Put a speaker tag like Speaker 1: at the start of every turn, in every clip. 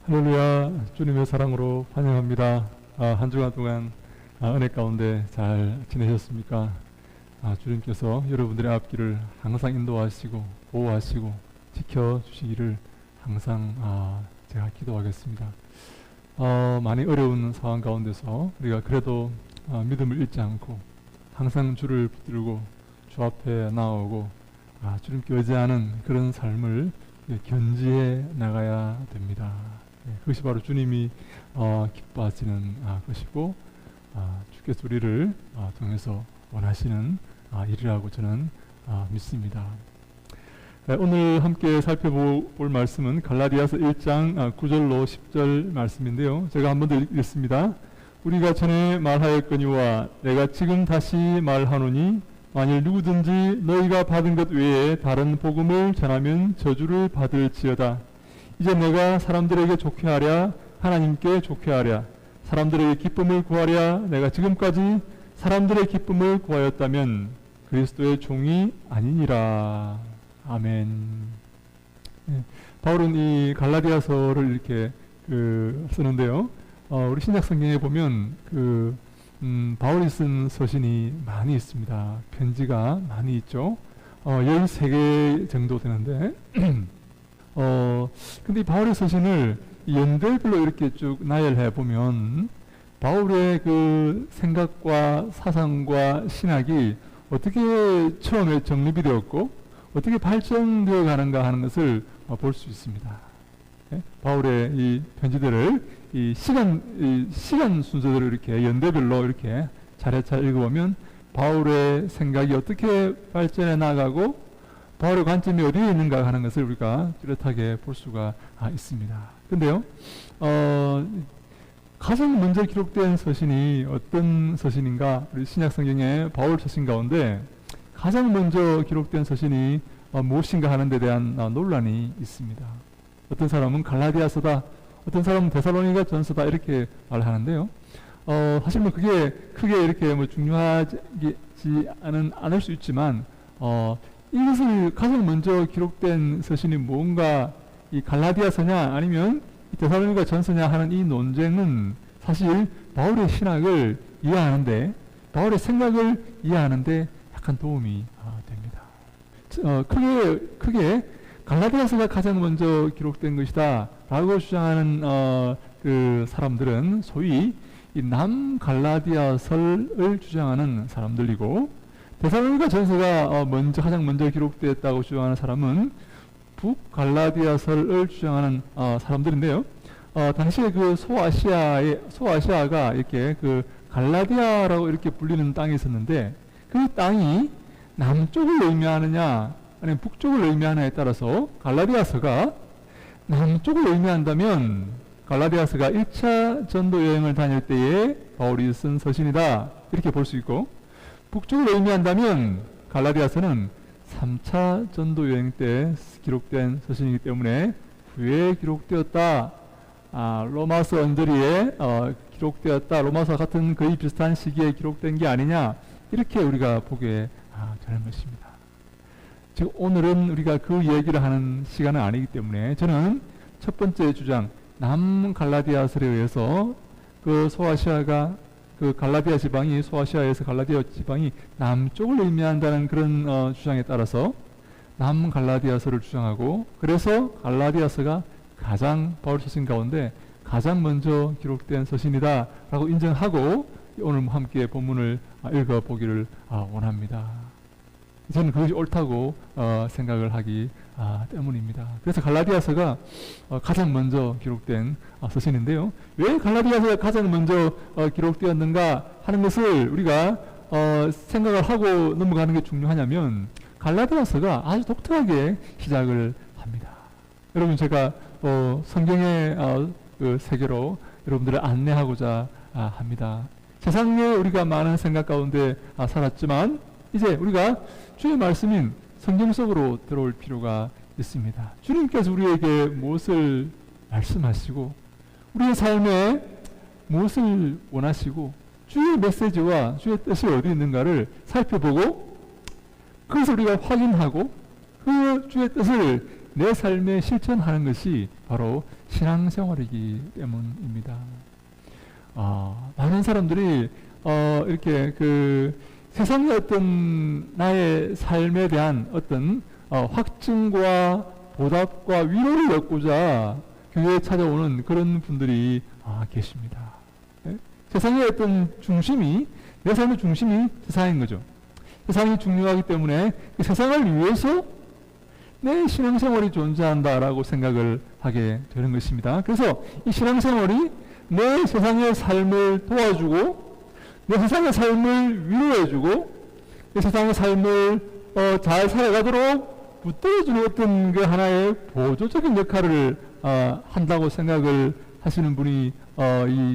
Speaker 1: 할렐루야, 주님의 사랑으로 환영합니다. 한 주간 동안 은혜 가운데 잘 지내셨습니까? 주님께서 여러분들의 앞길을 항상 인도하시고 보호하시고 지켜주시기를 항상 제가 기도하겠습니다. 많이 어려운 상황 가운데서 우리가 그래도 믿음을 잃지 않고 항상 주를 붙들고 주 앞에 나오고 주님께 의지하는 그런 삶을 견지해 나가야 됩니다. 그것이 바로 주님이 기뻐하시는 것이고 주께서 우리를 통해서 원하시는 일이라고 저는 믿습니다. 오늘 함께 살펴볼 말씀은 갈라디아서 1장 9절로 10절 말씀인데요. 제가 한 번 더 읽습니다. 우리가 전에 말하였거니와 내가 지금 다시 말하노니 만일 누구든지 너희가 받은 것 외에 다른 복음을 전하면 저주를 받을지어다. 이제 내가 사람들에게 좋게 하랴 하나님께 좋게 하랴 사람들에게 기쁨을 구하랴 내가 지금까지 사람들의 기쁨을 구하였다면 그리스도의 종이 아니니라. 아멘. 바울은 이 갈라디아서를 이렇게 쓰는데요. 우리 신약성경에 보면 바울이 쓴 서신이 많이 있습니다. 편지가 많이 있죠. 13개 정도 되는데 근데 이 바울의 서신을 연대별로 이렇게 쭉 나열해 보면 바울의 그 생각과 사상과 신학이 어떻게 처음에 정립이 되었고 어떻게 발전되어 가는가 하는 것을 볼 수 있습니다. 바울의 이 편지들을 이 시간 순서대로 이렇게 연대별로 이렇게 차례차례 읽어보면 바울의 생각이 어떻게 발전해 나가고 바울의 관점이 어디에 있는가 하는 것을 우리가 뚜렷하게 볼 수가 있습니다. 근데요, 가장 먼저 기록된 서신이 어떤 서신인가? 우리 신약성경의 바울 서신 가운데 가장 먼저 기록된 서신이 무엇인가 하는 데 대한 논란이 있습니다. 어떤 사람은 갈라디아서다, 어떤 사람은 데살로니가 전서다 이렇게 말하는데요. 사실 뭐 그게 크게 이렇게 뭐 중요하지 않을 수 있지만 이것을 가장 먼저 기록된 서신이 뭔가 이 갈라디아서냐 아니면 데살로니가 전서냐 하는 이 논쟁은 사실 바울의 신학을 이해하는데 바울의 생각을 이해하는데 약간 도움이 됩니다. 크게 갈라디아서가 가장 먼저 기록된 것이다 라고 주장하는 그 사람들은 소위 이 남갈라디아서를 주장하는 사람들이고 데살로니가 전서가 가장 먼저 기록되었다고 주장하는 사람은 북갈라디아서를 주장하는 사람들인데요. 당시에 그 소아시아가 이렇게 그 갈라디아라고 이렇게 불리는 땅이 있었는데 그 땅이 남쪽을 의미하느냐 아니면 북쪽을 의미하느냐에 따라서 갈라디아서가 남쪽을 의미한다면 갈라디아서가 1차 전도 여행을 다닐 때에 바울이 쓴 서신이다 이렇게 볼 수 있고 북쪽을 의미한다면 갈라디아서는 3차 전도 여행 때 기록된 서신이기 때문에 후에 기록되었다. 로마서 언저리에 기록되었다. 로마서 같은 거의 비슷한 시기에 기록된 게 아니냐 이렇게 우리가 보게 되는 것입니다. 즉 오늘은 우리가 그 얘기를 하는 시간은 아니기 때문에 저는 첫 번째 주장 남갈라디아서에 의해서 그 소아시아가 그 갈라디아 지방이 소아시아에서 갈라디아 지방이 남쪽을 의미한다는 그런 주장에 따라서 남갈라디아서를 주장하고 그래서 갈라디아서가 가장 바울 서신 가운데 가장 먼저 기록된 서신이다 라고 인정하고 오늘 함께 본문을 읽어보기를 원합니다. 저는 그것이 옳다고 생각을 하기 때문입니다. 그래서 갈라디아서가 가장 먼저 기록된 서신인데요. 왜 갈라디아서가 가장 먼저 기록되었는가 하는 것을 우리가 생각을 하고 넘어가는 게 중요하냐면 갈라디아서가 아주 독특하게 시작을 합니다. 여러분 제가 성경의 그 세계로 여러분들을 안내하고자 합니다. 세상에 우리가 많은 생각 가운데 살았지만 이제 우리가 주의 말씀인 성경 속으로 들어올 필요가 있습니다. 주님께서 우리에게 무엇을 말씀하시고 우리의 삶에 무엇을 원하시고 주의 메시지와 주의 뜻이 어디 있는가를 살펴보고 그것을 우리가 확인하고 그 주의 뜻을 내 삶에 실천하는 것이 바로 신앙생활이기 때문입니다. 많은 사람들이 이렇게 그 세상의 어떤 나의 삶에 대한 어떤 확증과 보답과 위로를 얻고자 교회에 찾아오는 그런 분들이 계십니다. 네? 세상의 어떤 중심이, 내 삶의 중심이 세상인 거죠. 세상이 중요하기 때문에 그 세상을 위해서 내 신앙생활이 존재한다라고 생각을 하게 되는 것입니다. 그래서 이 신앙생활이 내 세상의 삶을 도와주고 내 세상의 삶을 위로해주고 내 세상의 삶을 잘 살아가도록 붙들어주는 어떤 그 하나의 보조적인 역할을 한다고 생각을 하시는 분이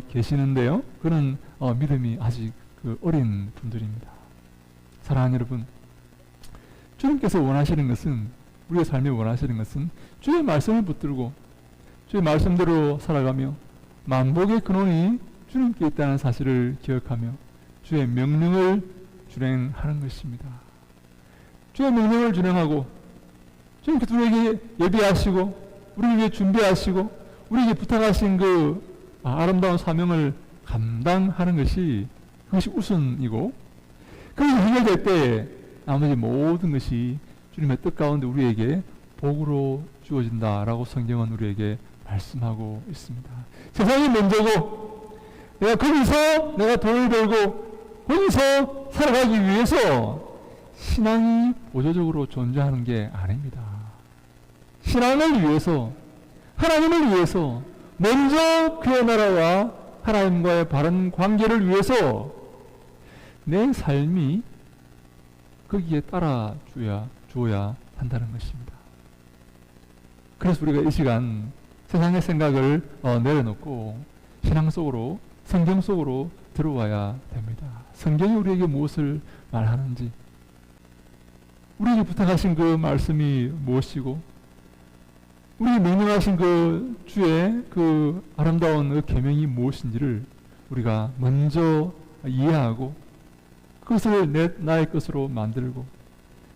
Speaker 1: 계시는데요. 그는 믿음이 아직 어린 분들입니다. 사랑하는 여러분, 주님께서 원하시는 것은, 우리의 삶에 원하시는 것은 주의 말씀을 붙들고 주의 말씀대로 살아가며 만복의 근원이 주님께 있다는 사실을 기억하며 주의 명령을 준행하는 것입니다. 주의 명령을 준행하고 주님께서 우리에게 예비하시고 우리를 위해 준비하시고 우리에게 부탁하신 그 아름다운 사명을 감당하는 것이, 그것이 우선이고, 그것이 해결될 때 나머지 모든 것이 주님의 뜻 가운데 우리에게 복으로 주어진다라고 성경은 우리에게 말씀하고 있습니다. 세상이 먼저고 내가 거기서 내가 돈을 벌고 거기서 살아가기 위해서 신앙이 보조적으로 존재하는 게 아닙니다. 신앙을 위해서, 하나님을 위해서, 먼저 그의 나라와 하나님과의 바른 관계를 위해서 내 삶이 거기에 따라 주어야 한다는 것입니다. 그래서 우리가 이 시간 세상의 생각을 내려놓고 신앙 속으로, 성경 속으로 들어와야 됩니다. 성경이 우리에게 무엇을 말하는지, 우리에게 부탁하신 그 말씀이 무엇이고, 우리에게 명령하신 그 주의 그 아름다운 그 계명이 무엇인지를 우리가 먼저 이해하고 그것을 나의 것으로 만들고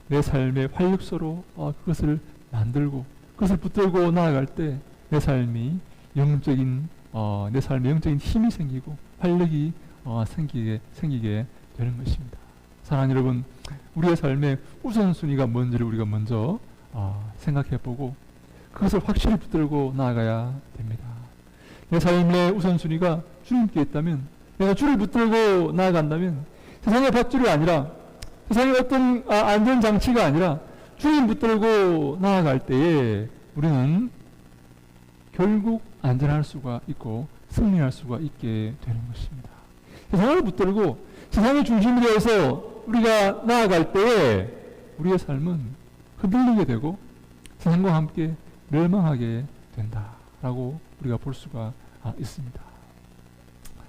Speaker 1: 내 삶의 활력소로 그것을 만들고 그것을 붙들고 나아갈 때 내 삶이 영적인 내 삶에 영적인 힘이 생기고 활력이 생기게 되는 것입니다. 사랑하는 여러분, 우리의 삶의 우선순위가 뭔지를 우리가 먼저 생각해보고 그것을 확실히 붙들고 나아가야 됩니다. 내 삶의 우선순위가 주님께 있다면, 내가 주를 붙들고 나아간다면 세상의 밧줄이 아니라, 세상의 어떤 안전장치가 아니라 주님 붙들고 나아갈 때에 우리는 결국 안전할 수가 있고 승리할 수가 있게 되는 것입니다. 세상을 붙들고 세상의 중심이 되어서 우리가 나아갈 때에 우리의 삶은 흔들리게 되고 세상과 함께 멸망하게 된다라고 우리가 볼 수가 있습니다.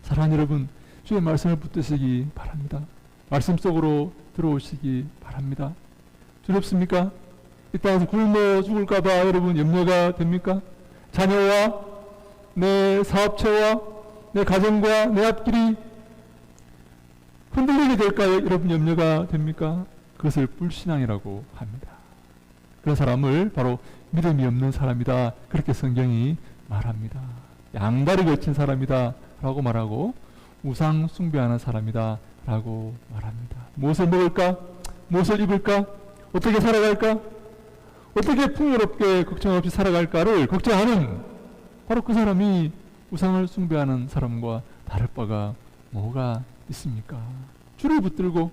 Speaker 1: 사랑하는 여러분, 주의 말씀을 붙드시기 바랍니다. 말씀 속으로 들어오시기 바랍니다. 두렵습니까? 이 땅에서 굶어 죽을까봐 여러분 염려가 됩니까? 자녀와 내 사업체와 내 가정과 내 앞길이 흔들리게 될까요? 여러분 염려가 됩니까? 그것을 불신앙이라고 합니다. 그런 사람을 바로 믿음이 없는 사람이다, 그렇게 성경이 말합니다. 양다리 걸친 사람이다 라고 말하고 우상 숭배하는 사람이다 라고 말합니다. 무엇을 먹을까? 무엇을 입을까? 어떻게 살아갈까? 어떻게 풍요롭게 걱정 없이 살아갈까를 걱정하는 바로 그 사람이 우상을 숭배하는 사람과 다를 바가 뭐가 있습니까? 주를 붙들고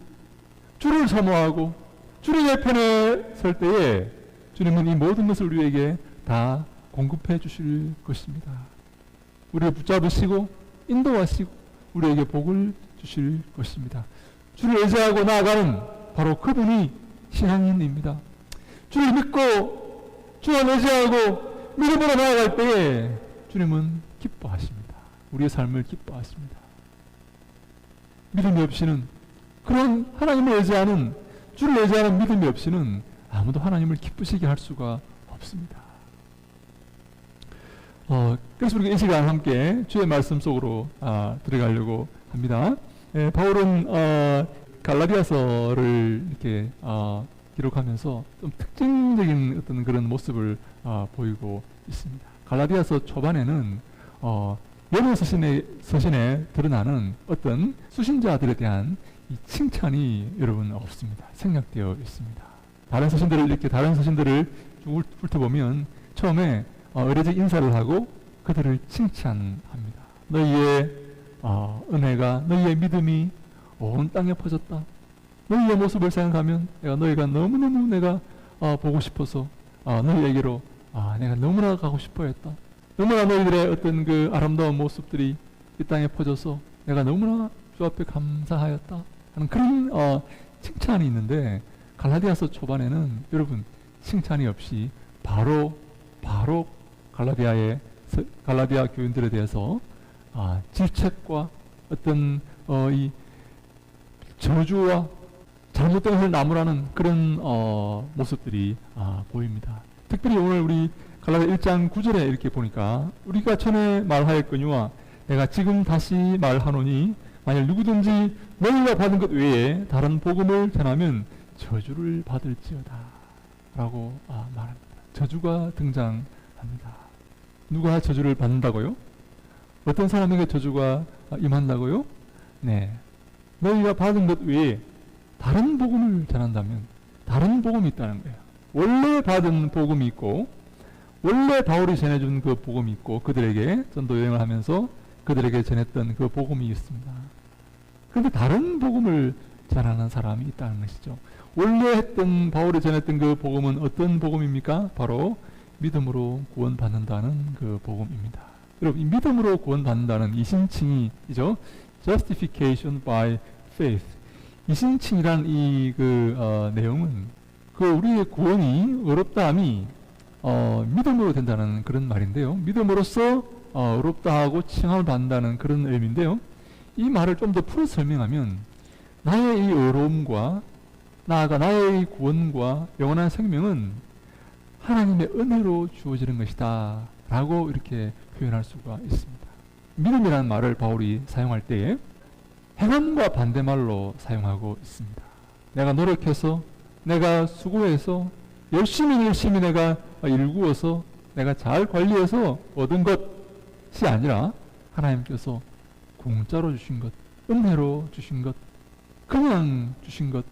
Speaker 1: 주를 사모하고 주의 편에 설 때에 주님은 이 모든 것을 우리에게 다 공급해 주실 것입니다. 우리를 붙잡으시고 인도하시고 우리에게 복을 주실 것입니다. 주를 의지하고 나아가는 바로 그분이 신앙인입니다. 주를 믿고 주를 의지하고 믿음으로 나아갈 때에 주님은 기뻐하십니다. 우리의 삶을 기뻐하십니다. 믿음이 없이는, 그런 하나님을 의지하는, 주를 의지하는 믿음이 없이는 아무도 하나님을 기쁘시게 할 수가 없습니다. 그래서 우리가 이 시간 함께 주의 말씀 속으로 들어가려고 합니다. 바울은 갈라디아서를 이렇게 기록하면서 좀 특징적인 어떤 그런 모습을 보이고 있습니다. 갈라디아서 초반에는 여러 서신에 드러나는 어떤 수신자들에 대한 이 칭찬이 여러분 없습니다. 생략되어 있습니다. 다른 서신들을 쭉 훑어보면 처음에 의례적 인사를 하고 그들을 칭찬합니다. 너희의 은혜가, 너희의 믿음이 온 땅에 퍼졌다. 너희의 모습을 생각하면 너희가 너무너무 내가 보고 싶어서 너희에게로 내가 너무나 가고 싶어 했다. 너무나 너희들의 어떤 그 아름다운 모습들이 이 땅에 퍼져서 내가 너무나 주 앞에 감사하였다 하는 그런 칭찬이 있는데, 갈라디아서 초반에는 여러분 칭찬이 없이 바로 갈라디아 교인들에 대해서 질책과 어떤 이 저주와 잘못된 것을 나무라는 그런 모습들이 보입니다. 특별히 오늘 우리 갈라디아 1장 9절에 이렇게 보니까 우리가 전에 말하였거니와 내가 지금 다시 말하노니 만일 누구든지 너희가 받은 것 외에 다른 복음을 전하면 저주를 받을지어다 라고 말합니다. 저주가 등장합니다. 누가 저주를 받는다고요? 어떤 사람에게 저주가 임한다고요? 네, 너희가 받은 것 외에 다른 복음을 전한다면 다른 복음이 있다는 거예요. 원래 받은 복음이 있고 원래 바울이 전해준 그 복음이 있고 그들에게 전도 여행을 하면서 그들에게 전했던 그 복음이 있습니다. 그런데 다른 복음을 전하는 사람이 있다는 것이죠. 원래 했던 바울이 전했던 그 복음은 어떤 복음입니까? 바로 믿음으로 구원받는다는 그 복음입니다. 여러분, 이 믿음으로 구원받는다는 이 신칭이죠. Justification by faith. 이 신칭이란 이 내용은 우리의 구원이 어렵다함이 믿음으로 된다는 그런 말인데요. 믿음으로써 어렵다 하고 칭함을 받는다는 그런 의미인데요. 이 말을 좀 더 풀어 설명하면 나의 이 어려움과 나아가 나의 구원과 영원한 생명은 하나님의 은혜로 주어지는 것이다 라고 이렇게 표현할 수가 있습니다. 믿음이라는 말을 바울이 사용할 때에 행함과 반대말로 사용하고 있습니다. 내가 노력해서 내가 수고해서 열심히 내가 일구어서 내가 잘 관리해서 얻은 것이 아니라 하나님께서 공짜로 주신 것, 은혜로 주신 것, 그냥 주신 것,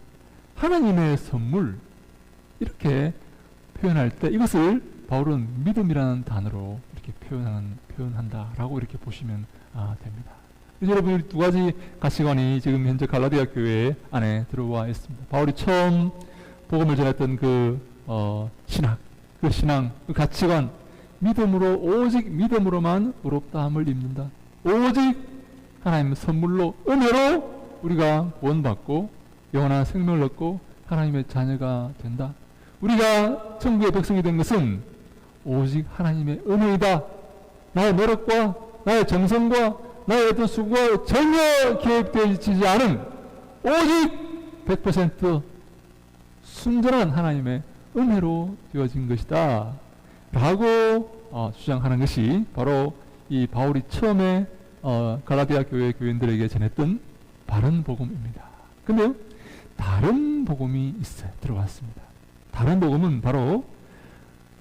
Speaker 1: 하나님의 선물, 이렇게 표현할 때 이것을 바울은 믿음이라는 단어로 이렇게 표현한다라고 이렇게 보시면 됩니다. 여러분, 이 두 가지 가치관이 지금 현재 갈라디아 교회 안에 들어와 있습니다. 바울이 처음 복음을 전했던 신학, 그 가치관, 오직 믿음으로만 의롭다함을 입는다. 오직 하나님의 선물로, 은혜로 우리가 구원받고 영원한 생명을 얻고 하나님의 자녀가 된다. 우리가 천국의 백성이 된 것은 오직 하나님의 은혜이다. 나의 노력과 나의 정성과 나의 어떤 수고가 전혀 개입되지 않은 오직 100% 순전한 하나님의 은혜로 되어진 것이다 라고 주장하는 것이 바로 이 바울이 처음에 갈라디아 교회 교인들에게 전했던 바른 복음입니다. 근데요, 다른 복음이 있어요. 들어왔습니다. 다른 복음은 바로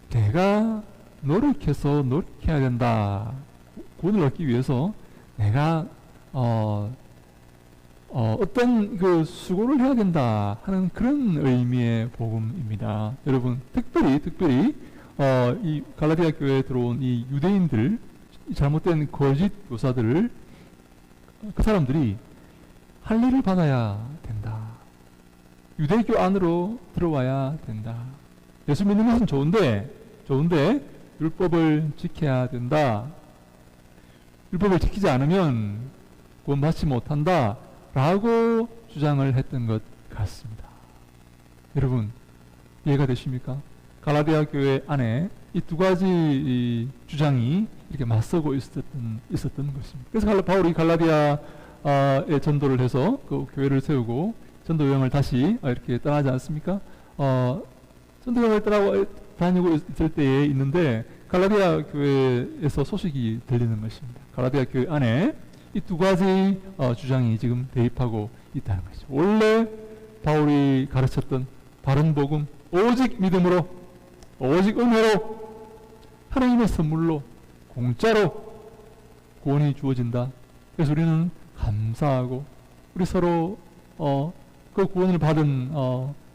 Speaker 1: 내가 노력해야 된다. 구원을 얻기 위해서 내가 어떤 수고를 해야 된다 하는 그런 의미의 복음입니다. 여러분, 특별히 이 갈라디아 교회에 들어온 이 유대인들, 잘못된 거짓 교사들을 그 사람들이 할례를 받아야 된다. 유대교 안으로 들어와야 된다. 예수 믿는 것은 좋은데 율법을 지켜야 된다. 율법을 지키지 않으면 구원받지 못한다 라고 주장을 했던 것 같습니다. 여러분, 이해가 되십니까? 갈라디아 교회 안에 이 두 가지 주장이 이렇게 맞서고 있었던 것입니다. 그래서 바울이 갈라디아에 전도를 해서 그 교회를 세우고 전도 여행을 다시 이렇게 떠나지 않습니까? 전도 여행을 다니고 있을 때에 있는데 갈라디아 교회에서 소식이 들리는 것입니다. 갈라디아 교회 안에 이 두 가지 주장이 지금 대입하고 있다는 것이죠. 원래 바울이 가르쳤던 바른 복음, 오직 믿음으로, 오직 은혜로, 하나님의 선물로, 공짜로 구원이 주어진다. 그래서 우리는 감사하고, 우리 서로 그 구원을 받은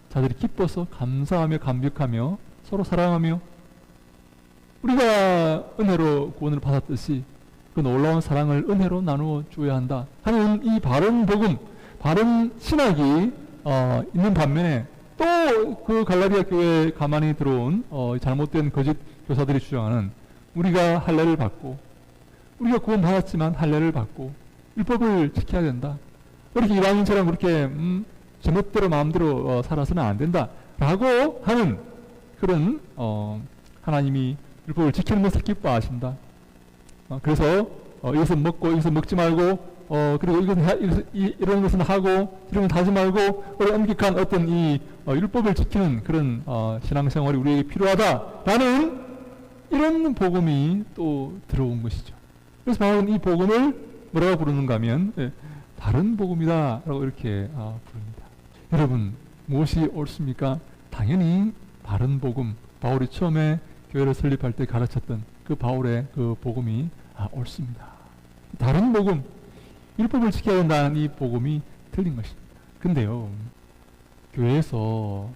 Speaker 1: 자들이 기뻐서 감사하며 감격하며 서로 사랑하며, 우리가 은혜로 구원을 받았듯이 그 놀라운 사랑을 은혜로 나누어 주어야 한다 하는 이 바른 복음, 바른 신학이 있는 반면에, 또 그 갈라디아 교회에 가만히 들어온 잘못된 거짓 교사들이 주장하는, 우리가 할례를 받고, 우리가 구원 받았지만 할례를 받고 율법을 지켜야 된다, 그렇게 이방인처럼 그렇게 제멋대로 마음대로 살아서는 안 된다 라고 하는 그런 하나님이 율법을 지키는 것을 기뻐하신다. 그래서 이것은 먹고 이것은 먹지 말고, 그리고 이런 것은 하고 이런 건 하지 말고, 엄격한 어떤 이 율법을 지키는 그런 신앙생활이 우리에게 필요하다라는 이런 복음이 또 들어온 것이죠. 그래서 바울은 이 복음을 뭐라고 부르는가 하면 다른 복음이다 라고 이렇게 부릅니다. 여러분, 무엇이 옳습니까? 당연히 바른 복음, 바울이 처음에 교회를 설립할 때 가르쳤던 그 바울의 그 복음이 옳습니다. 다른 복음, 율법을 지켜야 된다는 이 복음이 틀린 것입니다. 근데요, 교회에서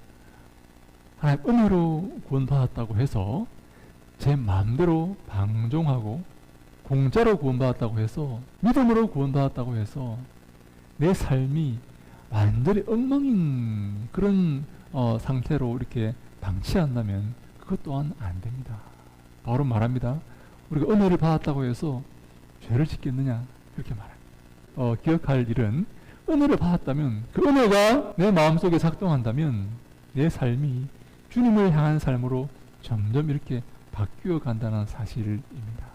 Speaker 1: 하나님 은혜로 구원받았다고 해서 제 마음대로 방종하고, 공짜로 구원받았다고 해서, 믿음으로 구원받았다고 해서 내 삶이 완전히 엉망인 그런 상태로 이렇게 방치한다면 그것 또한 안 됩니다. 바울은 말합니다. 우리가 은혜를 받았다고 해서 죄를 짓겠느냐, 그렇게 말합니다. 기억할 일은, 은혜를 받았다면 그 은혜가 내 마음속에 작동한다면 내 삶이 주님을 향한 삶으로 점점 이렇게 바뀌어 간다는 사실입니다.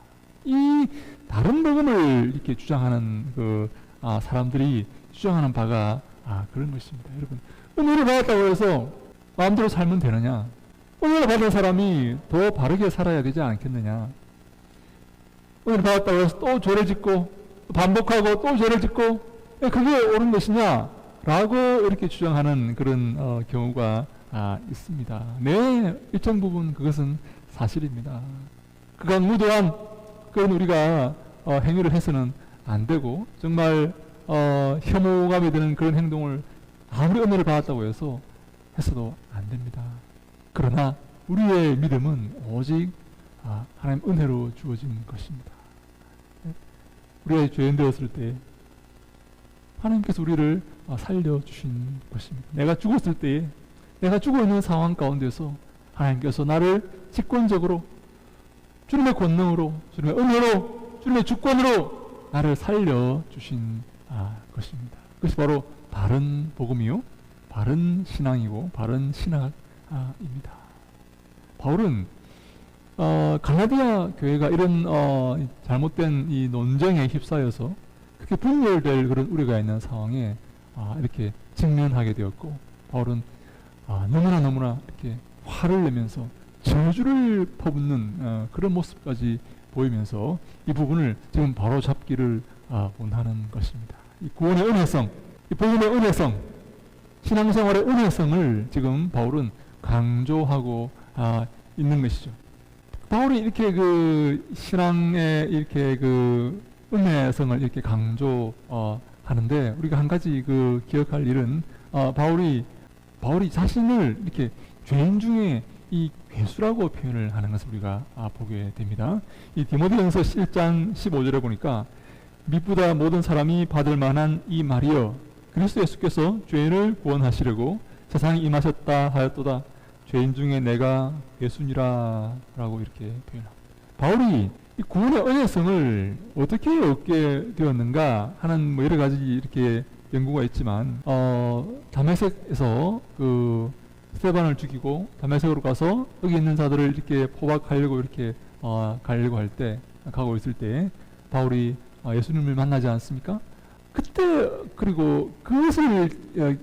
Speaker 1: 이 다른 복음을 이렇게 주장하는 그 사람들이 주장하는 바가 그런 것입니다. 여러분, 은혜를 받았다고 해서 마음대로 살면 되느냐? 은혜를 받은 사람이 더 바르게 살아야 되지 않겠느냐? 은혜를 받았다고 해서 또 죄를 짓고 반복하고 또 죄를 짓고 그게 옳은 것이냐? 라고 이렇게 주장하는 그런 경우가 있습니다. 네, 일정 부분 그것은 사실입니다. 극악무도한 그런 우리가 행위를 해서는 안 되고, 정말 혐오감이 드는 그런 행동을 아무리 은혜를 받았다고 해서 해서도 안 됩니다. 그러나 우리의 믿음은 오직 하나님 은혜로 주어진 것입니다. 우리가 죄인 되었을 때 하나님께서 우리를 살려주신 것입니다. 내가 죽었을 때에, 내가 죽어 있는 상황 가운데서 하나님께서 나를 직권적으로 주님의 권능으로, 주님의 은혜로, 주님의 주권으로 나를 살려주신 것입니다. 그것이 바로 바른 복음이요, 바른 신앙이고 바른 신학입니다. 바울은 갈라디아 교회가 이런 잘못된 이 논쟁에 휩싸여서 그렇게 분열될 그런 우려가 있는 상황에 이렇게 직면하게 되었고, 바울은 너무나 이렇게 화를 내면서 저주를 퍼붓는 그런 모습까지 보이면서 이 부분을 지금 바로 잡기를 원하는 것입니다. 이 구원의 은혜성, 이 복음의 은혜성, 신앙생활의 은혜성을 지금 바울은 강조하고 있는 것이죠. 바울이 이렇게 그 신앙의 이렇게 그 은혜성을 이렇게 강조하는데, 우리가 한 가지 그 기억할 일은, 바울이 자신을 이렇게 죄인 중에 이 괴수라고 표현을 하는 것을 우리가 보게 됩니다. 이 디모데전서 1장 15절에 보니까, 미쁘다 모든 사람이 받을 만한 이 말이여, 그리스도 예수께서 죄인을 구원하시려고 세상에 임하셨다 하였도다. 죄인 중에 내가 괴수니라 라고 이렇게 표현합니다. 바울이 이 구원의 은혜성을 어떻게 얻게 되었는가 하는 뭐 여러 가지 이렇게 연구가 있지만, 다메섹에서 그 스데반을 죽이고 다메섹으로 가서 여기 있는 자들을 이렇게 포박하려고 이렇게 가려고 할 때, 가고 있을 때 바울이 예수님을 만나지 않습니까? 그때, 그리고 그것을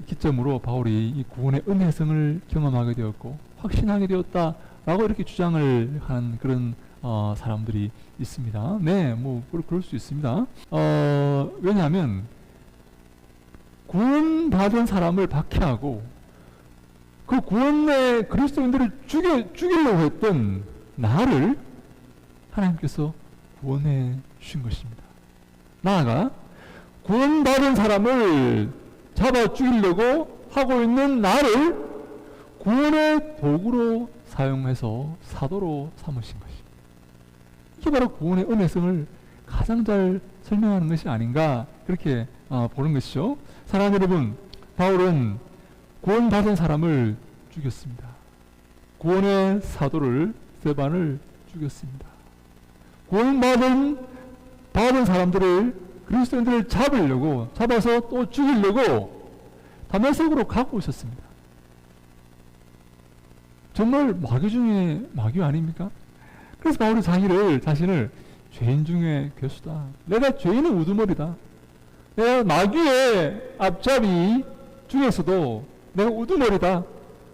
Speaker 1: 기점으로 바울이 이 구원의 은혜성을 경험하게 되었고 확신하게 되었다라고 이렇게 주장을 하는 그런 사람들이 있습니다. 네, 뭐 그럴 수 있습니다. 왜냐하면 구원받은 사람을 박해하고 그 구원의 그리스도인들을 죽이려고 했던 나를 하나님께서 구원해 주신 것입니다. 나아가 구원받은 사람을 잡아 죽이려고 하고 있는 나를 구원의 도구로 사용해서 사도로 삼으신 것입니다. 이게 바로 구원의 은혜성을 가장 잘 설명하는 것이 아닌가 그렇게 보는 것이죠. 사랑하는 여러분, 바울은 구원받은 사람을 죽였습니다. 구원의 사도를 스데반을 죽였습니다. 구원받은 사람들을 그리스도인들을 잡아서 또 죽이려고 다메섹으로 갖고 오셨습니다. 정말 마귀 중에 마귀 아닙니까? 그래서 바울이 자신을 죄인 중에 괴수다. 내가 죄인의 우두머리다. 내가 마귀의 앞잡이 중에서도 내가 우두머리다.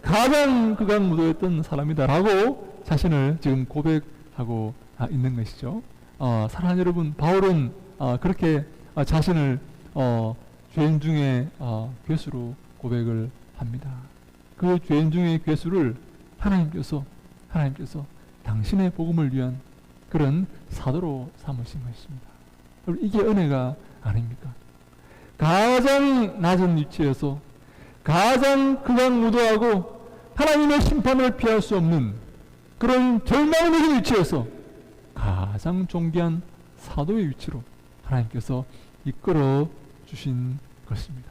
Speaker 1: 가장 극악무도했던 사람이다. 라고 자신을 지금 고백하고 있는 것이죠. 사랑하는 여러분, 바울은 그렇게 자신을 죄인 중에 괴수로 고백을 합니다. 그 죄인 중에 괴수를 하나님께서 당신의 복음을 위한 그런 사도로 삼으신 것입니다. 이게 은혜가 아닙니까? 가장 낮은 위치에서 가장 극악무도하고 하나님의 심판을 피할 수 없는 그런 절망적인 위치에서 가장 존귀한 사도의 위치로 하나님께서 이끌어 주신 것입니다.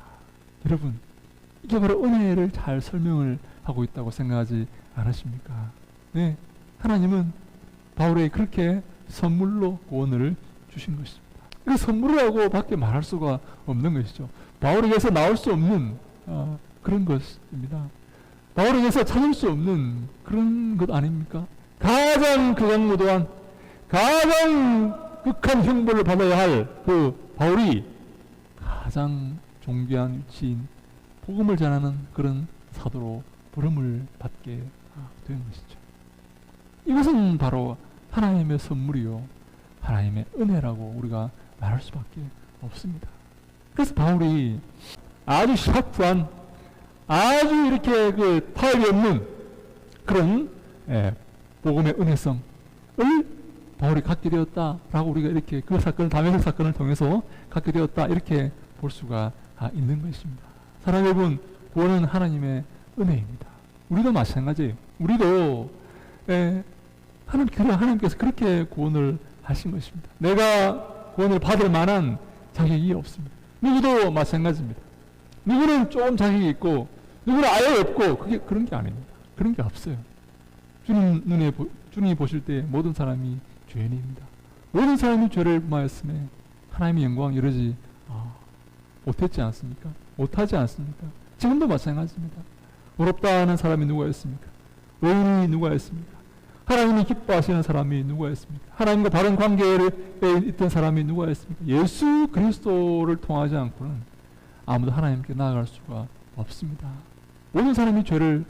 Speaker 1: 여러분, 이게 바로 은혜를 잘 설명을 하고 있다고 생각하지 않으십니까? 네, 하나님은 바울에게 그렇게 선물로 구원을 주신 것입니다. 그 선물이라고 밖에 말할 수가 없는 것이죠. 바울에게서 나올 수 없는 그런 것입니다. 바울에게서 찾을 수 없는 그런 것 아닙니까? 가장 극악무도한 가장 극한 형벌을 받아야 할 그 바울이 가장 존귀한 위치인 복음을 전하는 그런 사도로 부름을 받게 된 것이죠. 이것은 바로 하나님의 선물이요, 하나님의 은혜라고 우리가 말할 수밖에 없습니다. 그래서 바울이 아주 샤프한, 아주 이렇게 그 타협이 없는 그런 복음의 은혜성을 바울이 갖게 되었다라고 우리가 이렇게 그 사건을, 다메섹 사건을 통해서 갖게 되었다, 이렇게 볼 수가 있는 것입니다. 사랑하는 여러분, 구원은 하나님의 은혜입니다. 우리도 마찬가지예요. 우리도 하나님께서 그렇게 구원을 하신 것입니다. 내가 구원을 받을 만한 자격이 없습니다. 누구도 마찬가지입니다. 누구는 조금 자격이 있고 누구는 아예 없고 그런 게 아닙니다. 그런 게 없어요. 주님이 보실 때 모든 사람이 죄인입니다. 모든 사람이 죄를 범하였음에 하나님의 영광 이루지 못했지 않습니까? 못하지 않습니까? 지금도 마찬가지입니다. 어렵다 하는 사람이 누가 있습니까? 의인이 누가 있습니까? 하나님이 기뻐하시는 사람이 누가 있습니까? 하나님과 바른 관계에 있던 사람이 누가 있습니까? 예수 그리스도를 통하지 않고는 아무도 하나님께 나아갈 수가 없습니다. 모든 사람이 죄를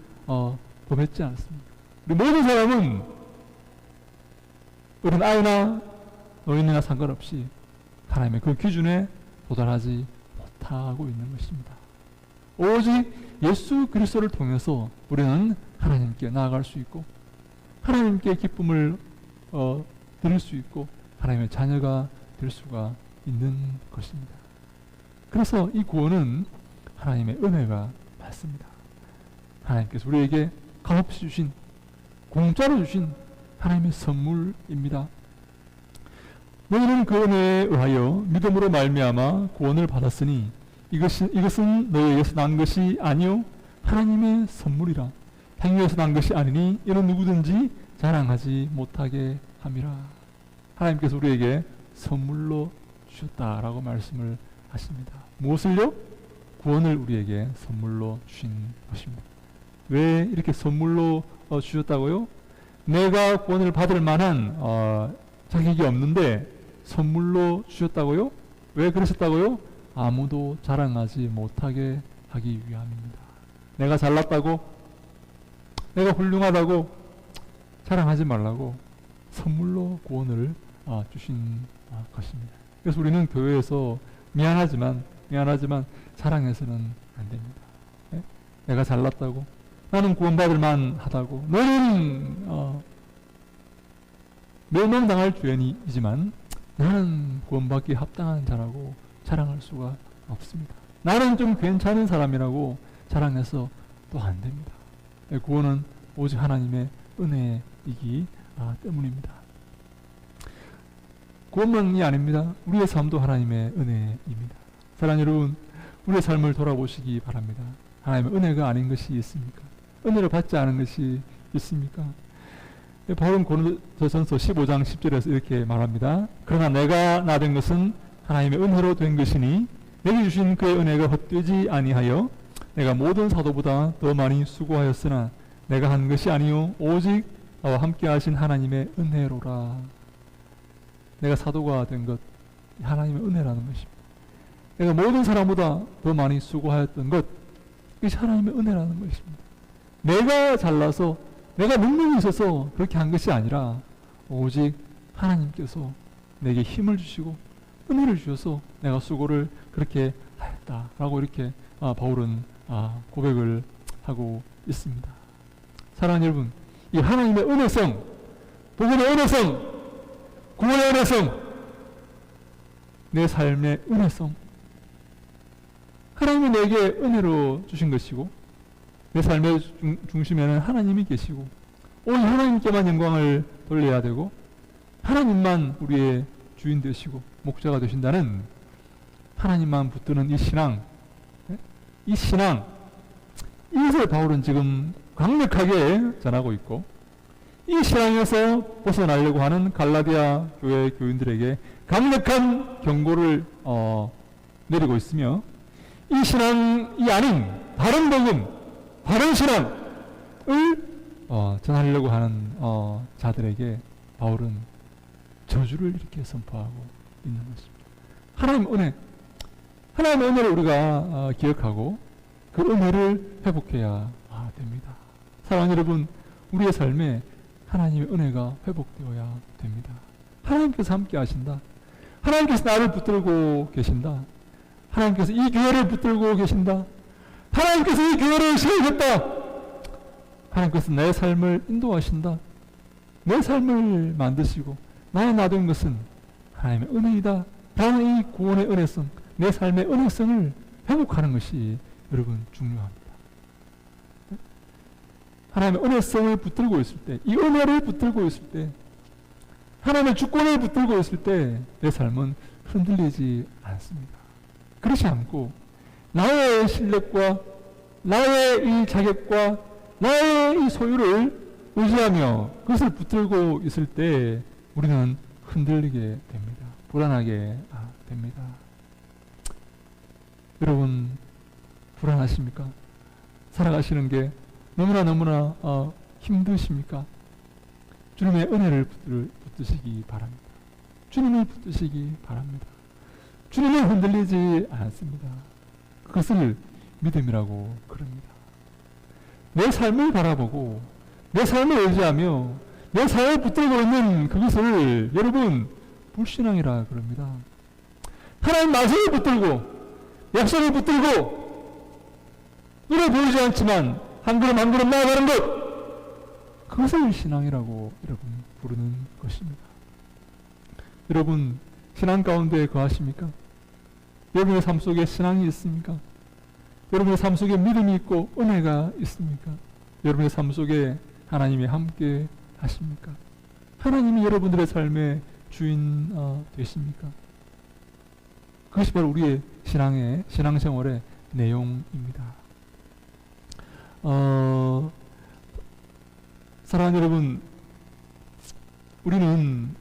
Speaker 1: 범했지 않습니까? 모든 사람은 어린 아이나 노인이나 상관없이 하나님의 그 기준에 도달하지 못하고 있는 것입니다. 오직 예수 그리스도를 통해서 우리는 하나님께 나아갈 수 있고 하나님께 기쁨을 드릴 수 있고 하나님의 자녀가 될 수가 있는 것입니다. 그래서 이 구원은 하나님의 은혜가 맞습니다. 하나님께서 우리에게 값없이 주신, 공짜로 주신 하나님의 선물입니다. 너희는 그 은혜에 의하여 믿음으로 말미암아 구원을 받았으니 이것은 너희에게서 난 것이 아니요 하나님의 선물이라. 행위에서 난 것이 아니니 이는 누구든지 자랑하지 못하게 함이라. 하나님께서 우리에게 선물로 주셨다라고 말씀을 하십니다. 무엇을요? 구원을 우리에게 선물로 주신 것입니다. 왜 이렇게 선물로 주셨다고요? 내가 구원을 받을 만한 자격이 없는데 선물로 주셨다고요? 왜 그러셨다고요? 아무도 자랑하지 못하게 하기 위함입니다. 내가 잘났다고, 내가 훌륭하다고 자랑하지 말라고 선물로 구원을 주신 것입니다. 그래서 우리는 교회에서 미안하지만 자랑해서는 안 됩니다. 네? 내가 잘났다고, 나는 구원받을 만하다고, 너는 멸망당할 죄인이지만 나는 구원받기 합당한 자라고 자랑할 수가 없습니다. 나는 좀 괜찮은 사람이라고 자랑해서 또 안 됩니다. 구원은 오직 하나님의 은혜이기 때문입니다. 구원만이 아닙니다. 우리의 삶도 하나님의 은혜입니다. 사랑하는 여러분, 우리의 삶을 돌아보시기 바랍니다. 하나님의 은혜가 아닌 것이 있습니까? 은혜를 받지 않은 것이 있습니까? 바울은 고린도전서 15장 10절에서 이렇게 말합니다. 그러나 내가 나된 것은 하나님의 은혜로 된 것이니 내게 주신 그의 은혜가 헛되지 아니하여 내가 모든 사도보다 더 많이 수고하였으나 내가 한 것이 아니요 오직 나와 함께 하신 하나님의 은혜로라. 내가 사도가 된 것, 하나님의 은혜라는 것입니다. 내가 모든 사람보다 더 많이 수고하였던 것, 이것이 하나님의 은혜라는 것입니다. 내가 잘나서 내가 능력이 있어서 그렇게 한 것이 아니라 오직 하나님께서 내게 힘을 주시고 은혜를 주셔서 내가 수고를 그렇게 하였다라고 이렇게 바울은 고백을 하고 있습니다. 사랑하는 여러분, 이 하나님의 은혜성, 복음의 은혜성, 구원의 은혜성, 내 삶의 은혜성, 하나님이 내게 은혜로 주신 것이고 내 삶의 중심에는 하나님이 계시고 오늘 하나님께만 영광을 돌려야 되고 하나님만 우리의 주인 되시고 목자가 되신다는 하나님만 붙드는 이 신앙, 이것을 바울은 지금 강력하게 전하고 있고 이 신앙에서 벗어나려고 하는 갈라디아 교회 교인들에게 강력한 경고를 내리고 있으며 이 신앙이 아닌 다른 복음, 다른 신앙을 전하려고 하는 자들에게 바울은 저주를 이렇게 선포하고 있는 것입니다. 하나님의 은혜를 우리가 기억하고 그 은혜를 회복해야 됩니다. 사랑하는 여러분, 우리의 삶에 하나님의 은혜가 회복되어야 됩니다. 하나님께서 함께 하신다. 하나님께서 나를 붙들고 계신다. 하나님께서 이 교회를 붙들고 계신다. 하나님께서 이 교회를 세우셨다. 하나님께서 내 삶을 인도하신다. 내 삶을 만드시고 나의 놔둔 것은 하나님의 은혜이다. 라는 이 구원의 은혜성, 내 삶의 은혜성을 회복하는 것이 여러분 중요합니다. 하나님의 은혜성을 붙들고 있을 때, 이 은혜를 붙들고 있을 때, 하나님의 주권을 붙들고 있을 때 내 삶은 흔들리지 않습니다. 그렇지 않고 나의 실력과 나의 이 자격과 나의 이 소유를 의지하며 그것을 붙들고 있을 때 우리는 흔들리게 됩니다. 불안하게 됩니다. 여러분 불안하십니까? 살아가시는 게 너무나 힘드십니까? 주님의 은혜를 붙드시기 바랍니다. 주님을 붙드시기 바랍니다. 주님은 흔들리지 않습니다. 그것을 믿음이라고 그럽니다. 내 삶을 바라보고 내 삶을 의지하며 내 삶을 붙들고 있는 그것을 여러분 불신앙이라 그럽니다. 하나님 말씀을 붙들고 약속을 붙들고 눈에 보이지 않지만 한 걸음 한 걸음 나아가는 것, 그것을 신앙이라고 여러분 부르는 것입니다. 여러분 신앙 가운데 거하십니까? 여러분의 삶 속에 신앙이 있습니까? 여러분의 삶 속에 믿음이 있고 은혜가 있습니까? 여러분의 삶 속에 하나님이 함께 하십니까? 하나님이 여러분들의 삶의 주인 되십니까? 그것이 바로 우리의 신앙생활의 내용입니다. 사랑하는 여러분, 우리는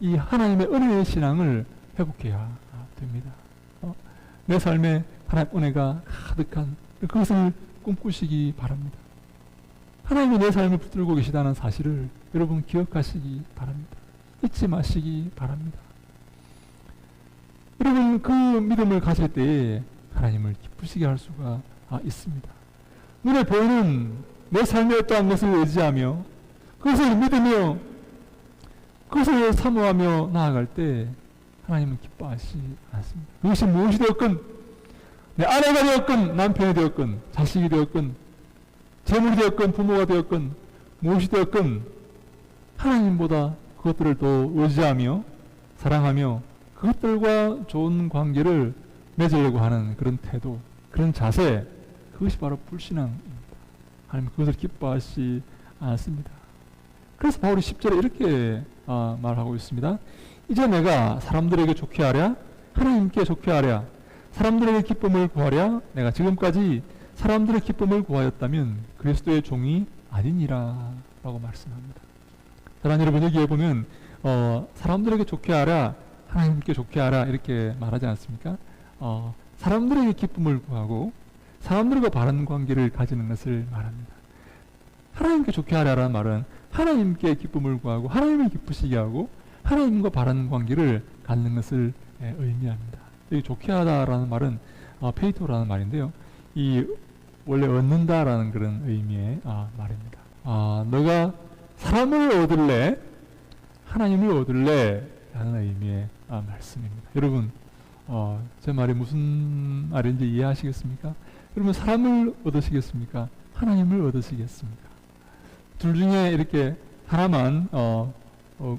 Speaker 1: 이 하나님의 은혜의 신앙을 회복해야 됩니다. 내 삶에 하나님의 은혜가 가득한 그것을 꿈꾸시기 바랍니다. 하나님이 내 삶을 붙들고 계시다는 사실을 여러분 기억하시기 바랍니다. 잊지 마시기 바랍니다. 여러분 그 믿음을 가질 때에 하나님을 기쁘시게 할 수가 있습니다. 눈에 보이는 내 삶의 어떠한 것을 의지하며 그것을 믿으며 그것을 사모하며 나아갈 때 하나님은 기뻐하시지 않습니다. 그것이 무엇이 되었건 내 아내가 되었건 남편이 되었건 자식이 되었건 재물이 되었건 부모가 되었건 무엇이 되었건 하나님보다 그것들을 더 의지하며 사랑하며 그것들과 좋은 관계를 맺으려고 하는 그런 태도, 그런 자세, 그것이 바로 불신앙입니다. 하나님 그것을 기뻐하시지 않습니다. 그래서 바울이 10절에 이렇게 말하고 있습니다. 이제 내가 사람들에게 좋게 하랴 하나님께 좋게 하랴 사람들에게 기쁨을 구하랴 내가 지금까지 사람들의 기쁨을 구하였다면 그리스도의 종이 아니니라 라고 말씀합니다. 사랑 여러분, 여기에 보면 사람들에게 좋게 하랴 하나님께 좋게 하라 이렇게 말하지 않습니까? 사람들에게 기쁨을 구하고 사람들과 바른 관계를 가지는 것을 말합니다. 하나님께 좋게 하라라는 말은 하나님께 기쁨을 구하고 하나님을 기쁘시게 하고 하나님과 바른 관계를 갖는 것을 의미합니다. 여기 좋게 하다라는 말은 페이토라는 말인데요. 이 원래 얻는다라는 그런 의미의 말입니다. 너가 사람을 얻을래? 하나님을 얻을래? 라는 의미의 말씀입니다. 여러분, 제 말이 무슨 말인지 이해하시겠습니까? 여러분, 사람을 얻으시겠습니까? 하나님을 얻으시겠습니까? 둘 중에 이렇게 하나만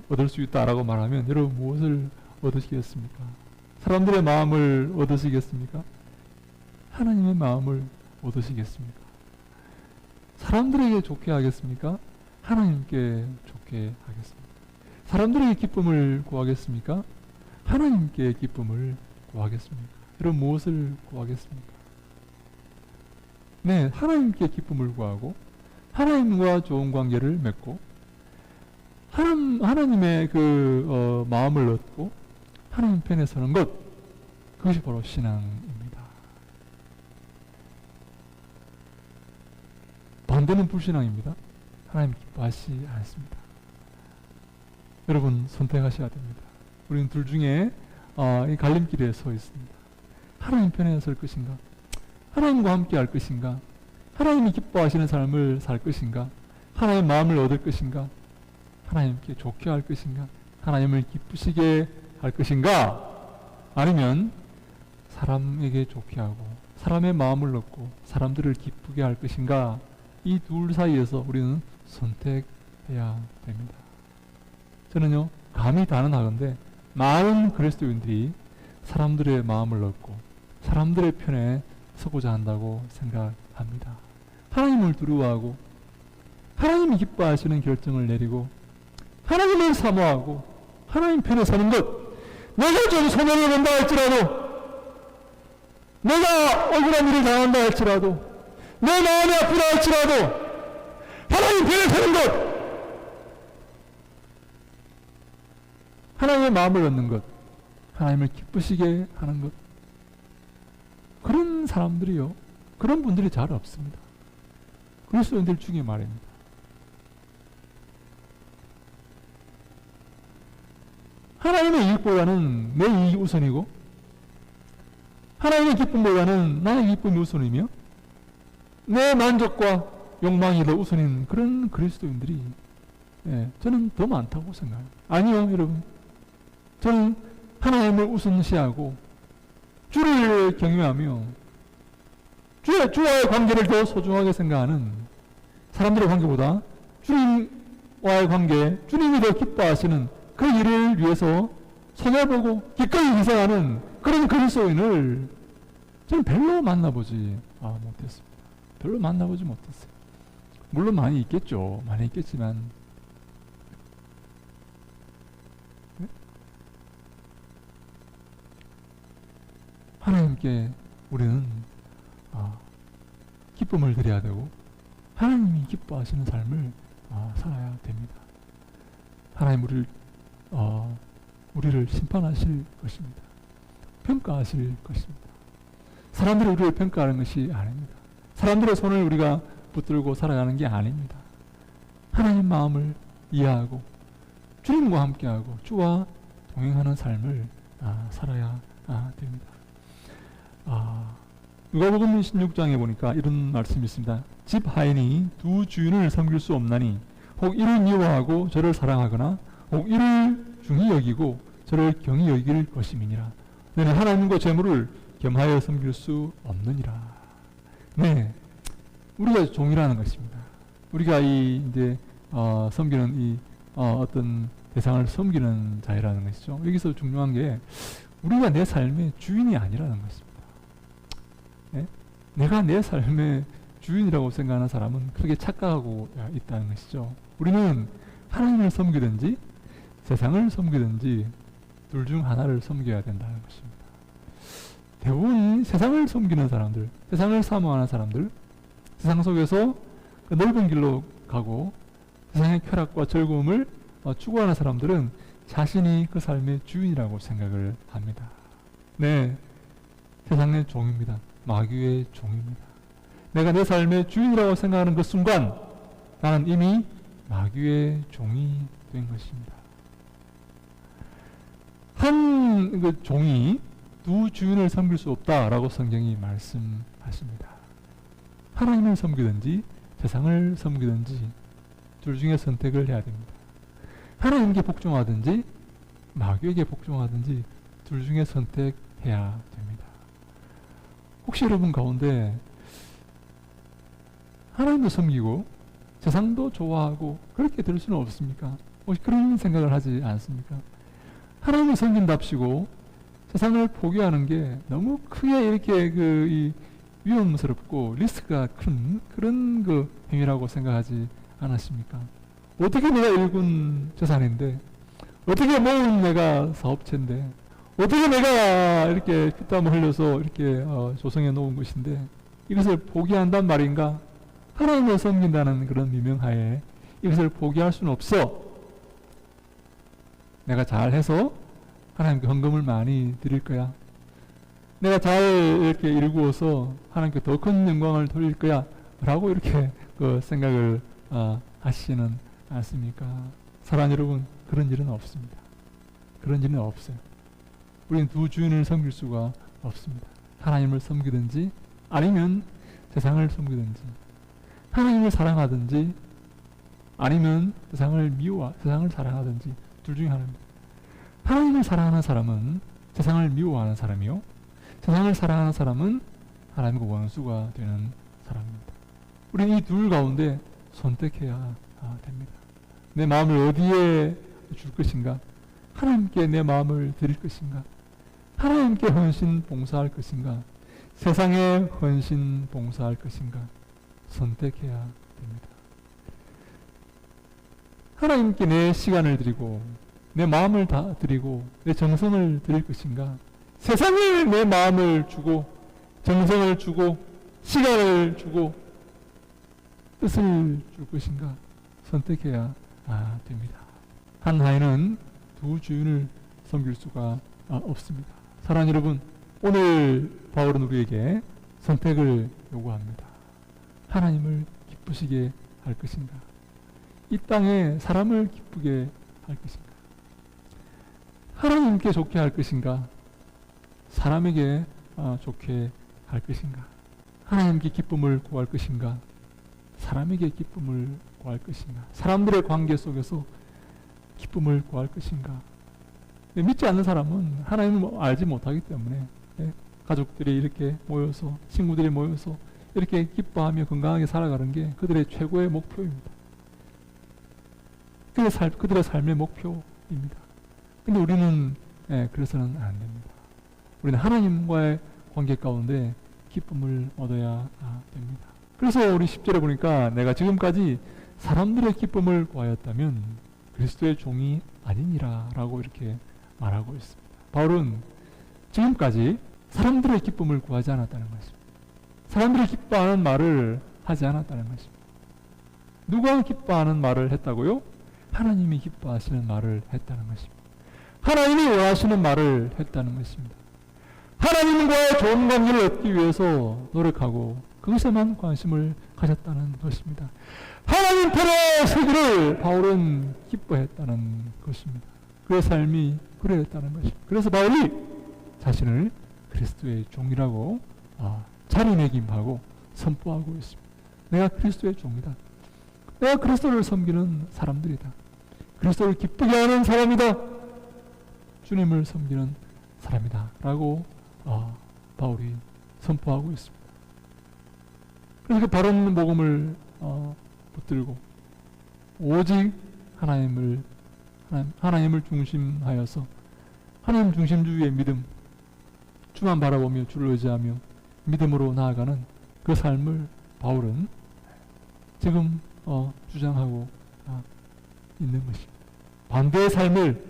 Speaker 1: 얻을 수 있다라고 말하면 여러분 무엇을 얻으시겠습니까? 사람들의 마음을 얻으시겠습니까? 하나님의 마음을 얻으시겠습니까? 사람들에게 좋게 하겠습니까? 하나님께 좋게 하겠습니까? 사람들에게 기쁨을 구하겠습니까? 하나님께 기쁨을 구하겠습니까? 여러분 무엇을 구하겠습니까? 네, 하나님께 기쁨을 구하고 하나님과 좋은 관계를 맺고 하나님의 그 마음을 얻고 하나님 편에 서는 것, 그것이 바로 신앙입니다. 반대는 불신앙입니다. 하나님 기뻐하시지 않습니다. 여러분 선택하셔야 됩니다. 우리는 둘 중에 이 갈림길에 서 있습니다. 하나님 편에 설 것인가? 하나님과 함께 할 것인가? 하나님이 기뻐하시는 삶을 살 것인가? 하나님의 마음을 얻을 것인가? 하나님께 좋게 할 것인가? 하나님을 기쁘시게 할 것인가? 아니면 사람에게 좋게 하고 사람의 마음을 얻고 사람들을 기쁘게 할 것인가? 이 둘 사이에서 우리는 선택해야 됩니다. 저는요, 감히 단언하건대 많은 그리스도인들이 사람들의 마음을 얻고 사람들의 편에 서고자 한다고 생각합니다. 하나님을 두려워하고 하나님이 기뻐하시는 결정을 내리고 하나님을 사모하고 하나님 편에 서는 것, 내가 좀 손해를 본다 할지라도 내가 억울한 일을 당한다 할지라도 내 마음이 아프다 할지라도 하나님 편에 서는 것, 하나님의 마음을 얻는 것, 하나님을 기쁘시게 하는 것, 그런 사람들이요, 그런 분들이 잘 없습니다. 그리스도인들 중에 말입니다. 하나님의 이익보다는 내 이익이 우선이고 하나님의 기쁨보다는 나의 기쁨이 우선이며 내 만족과 욕망이 더 우선인 그런 그리스도인들이 저는 더 많다고 생각합니다. 아니요, 여러분. 저는 하나님을 우선시하고 주를 경외하며 주와의 관계를 더 소중하게 생각하는 사람들의 관계보다 주님과의 관계, 주님이 더 기뻐하시는 그 일을 위해서 손해보고 기꺼이 희생하는 그런 그리스도인을 저는 별로 만나보지 못했습니다. 별로 만나보지 못했어요. 물론 많이 있겠죠. 많이 있겠지만 하나님께 우리는 기쁨을 드려야 되고 하나님이 기뻐하시는 삶을 살아야 됩니다. 하나님 우리를 심판하실 것입니다. 평가하실 것입니다. 사람들이 우리를 평가하는 것이 아닙니다. 사람들의 손을 우리가 붙들고 살아가는 게 아닙니다. 하나님 마음을 이해하고 주님과 함께하고 주와 동행하는 삶을 살아야 됩니다. 누가복음 16장에 보니까 이런 말씀이 있습니다. 집 하인이 두 주인을 섬길 수 없나니 혹 이를 미워하고 저를 사랑하거나 혹 이를 중히 여기고 저를 경히 여길 것임이니라. 너는 하나님과 재물을 겸하여 섬길 수 없느니라. 네, 우리가 종이라는 것입니다. 우리가 이제 섬기는 어떤 대상을 섬기는 자이라는 것이죠. 여기서 중요한 게 우리가 내 삶의 주인이 아니라는 것입니다. 네? 내가 내 삶의 주인이라고 생각하는 사람은 크게 착각하고 있다는 것이죠. 우리는 하나님을 섬기든지 세상을 섬기든지 둘 중 하나를 섬겨야 된다는 것입니다. 대부분 세상을 섬기는 사람들, 세상을 사모하는 사람들, 세상 속에서 그 넓은 길로 가고 세상의 쾌락과 즐거움을 추구하는 사람들은 자신이 그 삶의 주인이라고 생각을 합니다. 네, 세상의 종입니다. 마귀의 종입니다. 내가 내 삶의 주인이라고 생각하는 그 순간 나는 이미 마귀의 종이 된 것입니다. 한 그 종이 두 주인을 섬길 수 없다라고 성경이 말씀하십니다. 하나님을 섬기든지 세상을 섬기든지 둘 중에 선택을 해야 됩니다. 하나님께 복종하든지 마귀에게 복종하든지 둘 중에 선택해야 됩니다. 혹시 여러분 가운데 하나님도 섬기고 세상도 좋아하고 그렇게 될 수는 없습니까? 혹시 그런 생각을 하지 않습니까? 하나님을 섬긴답시고 세상을 포기하는 게 너무 크게 이렇게 위험스럽고 리스크가 큰 그런 그 행위라고 생각하지 않으십니까? 어떻게 내가 일군 재산인데, 어떻게 모은 내가 사업체인데, 어떻게 내가 이렇게 피땀을 흘려서 이렇게 조성해 놓은 것인데 이것을 포기한단 말인가? 하나님을 섬긴다는 그런 미명하에 이것을 포기할 수는 없어. 내가 잘해서 하나님께 헌금을 많이 드릴 거야. 내가 잘 이렇게 일구어서 하나님께 더 큰 영광을 돌릴 거야. 라고 이렇게 그 생각을 하시지는 않습니까? 사랑하는 여러분, 그런 일은 없습니다. 그런 일은 없어요. 우리는 두 주인을 섬길 수가 없습니다. 하나님을 섬기든지 아니면 세상을 섬기든지, 하나님을 사랑하든지 아니면 세상을 사랑하든지 둘 중에 하나입니다. 하나님을 사랑하는 사람은 세상을 미워하는 사람이요, 세상을 사랑하는 사람은 하나님과 원수가 되는 사람입니다. 우리는 이 둘 가운데 선택해야 됩니다. 내 마음을 어디에 줄 것인가? 하나님께 내 마음을 드릴 것인가? 하나님께 헌신 봉사할 것인가? 세상에 헌신 봉사할 것인가? 선택해야 됩니다. 하나님께 내 시간을 드리고 내 마음을 다 드리고 내 정성을 드릴 것인가? 세상에 내 마음을 주고 정성을 주고 시간을 주고 뜻을 줄 것인가? 선택해야 됩니다. 한 하인은 두 주인을 섬길 수가 없습니다. 사랑하는 여러분, 오늘 바울은 우리에게 선택을 요구합니다. 하나님을 기쁘시게 할 것인가? 이 땅에 사람을 기쁘게 할 것인가? 하나님께 좋게 할 것인가? 사람에게 좋게 할 것인가? 하나님께 기쁨을 구할 것인가? 사람에게 기쁨을 구할 것인가? 사람들의 관계 속에서 기쁨을 구할 것인가? 믿지 않는 사람은 하나님을 알지 못하기 때문에 가족들이 이렇게 모여서, 친구들이 모여서 이렇게 기뻐하며 건강하게 살아가는 게 그들의 최고의 목표입니다. 그들의 삶의 목표입니다. 근데 우리는 그래서는 안 됩니다. 우리는 하나님과의 관계 가운데 기쁨을 얻어야 됩니다. 그래서 우리 10절에 보니까 내가 지금까지 사람들의 기쁨을 구하였다면 그리스도의 종이 아니니라 라고 이렇게 말하고 있습니다. 바울은 지금까지 사람들의 기쁨을 구하지 않았다는 것입니다. 사람들이 기뻐하는 말을 하지 않았다는 것입니다. 누가 기뻐하는 말을 했다고요? 하나님이 기뻐하시는 말을 했다는 것입니다. 하나님이 원하시는 말을 했다는 것입니다. 하나님과의 좋은 관계를 얻기 위해서 노력하고 그것에만 관심을 가졌다는 것입니다. 하나님 편의 세계를 바울은 기뻐했다는 것입니다. 그의 삶이 그러했다는 것입니다. 그래서 바울이 자신을 그리스도의 종이라고 자리매김하고 선포하고 있습니다. 내가 그리스도의 종이다. 내가 그리스도를 섬기는 사람들이다. 그리스도를 기쁘게 하는 사람이다. 주님을 섬기는 사람이다. 라고 바울이 선포하고 있습니다. 그래서 그 바른 복음을 붙들고 오직 하나님을 중심하여서 하나님 중심주의의 믿음, 주만 바라보며 주를 의지하며 믿음으로 나아가는 그 삶을 바울은 지금 주장하고 있는 것입니다. 반대의 삶을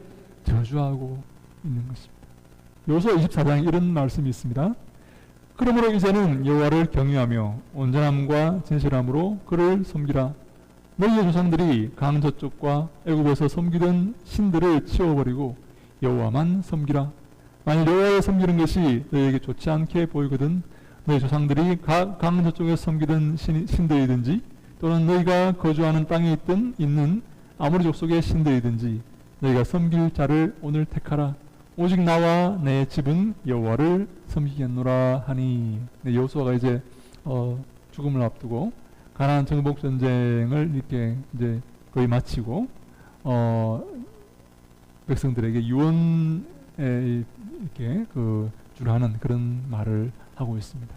Speaker 1: 저주하고 있는 것입니다. 요소 24장에 이런 말씀이 있습니다. 그러므로 이제는 여호와를 경외하며 온전함과 진실함으로 그를 섬기라. 너희의 조상들이 강 저쪽과 애굽에서 섬기던 신들을 치워버리고 여호와만 섬기라. 만일 여호와를 섬기는 것이 너희에게 좋지 않게 보이거든 너희 조상들이 강 저쪽에서 섬기던 신들이든지 또는 너희가 거주하는 땅에 있는 아모리 족속의 신들이든지 너희가 섬길 자를 오늘 택하라. 오직 나와 내 집은 여호와를 섬기겠노라 하니. 네, 여호수아가 이제 죽음을 앞두고 가나안 정복 전쟁을 이렇게 이제 거의 마치고 백성들에게 유언에 이렇게 주라는 그런 말을 하고 있습니다.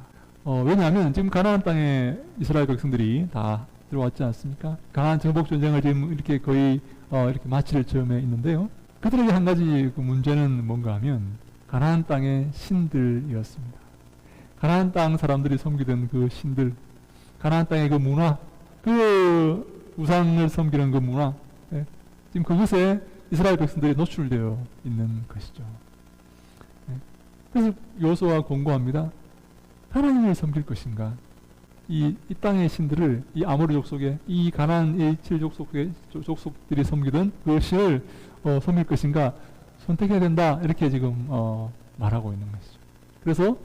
Speaker 1: 왜냐하면 지금 가나안 땅에 이스라엘 백성들이 다 들어왔지 않습니까? 가나안 정복 전쟁을 지금 이렇게 거의 이렇게 마칠 즈음에 있는데요. 그들에게 한 가지 그 문제는 뭔가 하면 가나안 땅의 신들이었습니다. 가나안 땅 사람들이 섬기던 그 신들, 가나안 땅의 그 문화, 그 우상을 섬기는 그 문화, 지금 그것에 이스라엘 백성들이 노출되어 있는 것이죠. 그래서 여호수아가 권고합니다. 하나님을 섬길 것인가? 이 땅의 신들을, 이 아모리 족속의, 이 가나안 이 7족속들이 섬기던 그 신을 섬길 것인가? 선택해야 된다. 이렇게 지금 말하고 있는 것이죠. 그래서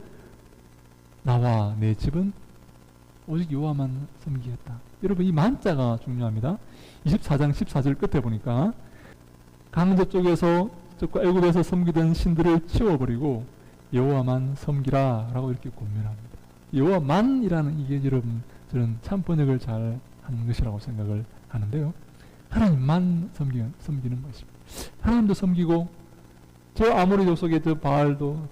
Speaker 1: 나와 내 집은 오직 여호와만 섬기겠다. 여러분, 이 만자가 중요합니다. 24장 14절 끝에 보니까 강 저쪽에서 애굽에서 섬기던 신들을 치워버리고 여호와만 섬기라 라고 이렇게 권면합니다. 여호와만이라는 이게 여러분 저는 참 번역을 잘 하는 것이라고 생각을 하는데요. 하나님만 섬기는 것입니다. 하나님도 섬기고 저 아모리 족속의 저 바알도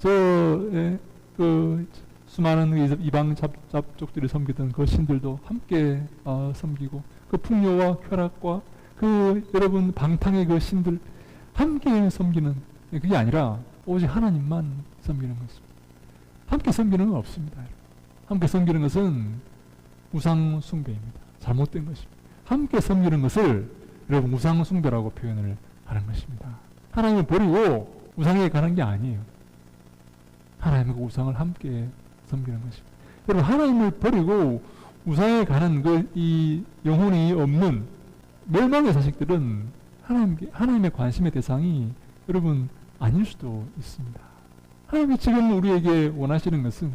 Speaker 1: 그 수많은 이방 잡족들이 섬기던 그 신들도 함께 섬기고 그 풍요와 쾌락과 그 여러분 방탕의 그 신들 함께 섬기는 그게 아니라 오직 하나님만 섬기는 것입니다. 함께 섬기는 건 없습니다. 함께 섬기는 것은 우상 숭배입니다. 잘못된 것입니다. 함께 섬기는 것을 여러분 우상 숭배라고 표현을 하는 것입니다. 하나님을 버리고 우상에 가는 게 아니에요. 하나님과 우상을 함께 섬기는 것입니다. 여러분 하나님을 버리고 우상에 가는 이 영혼이 없는 멸망의 자식들은 하나님의 관심의 대상이 여러분 아닐 수도 있습니다. 하나님이 지금 우리에게 원하시는 것은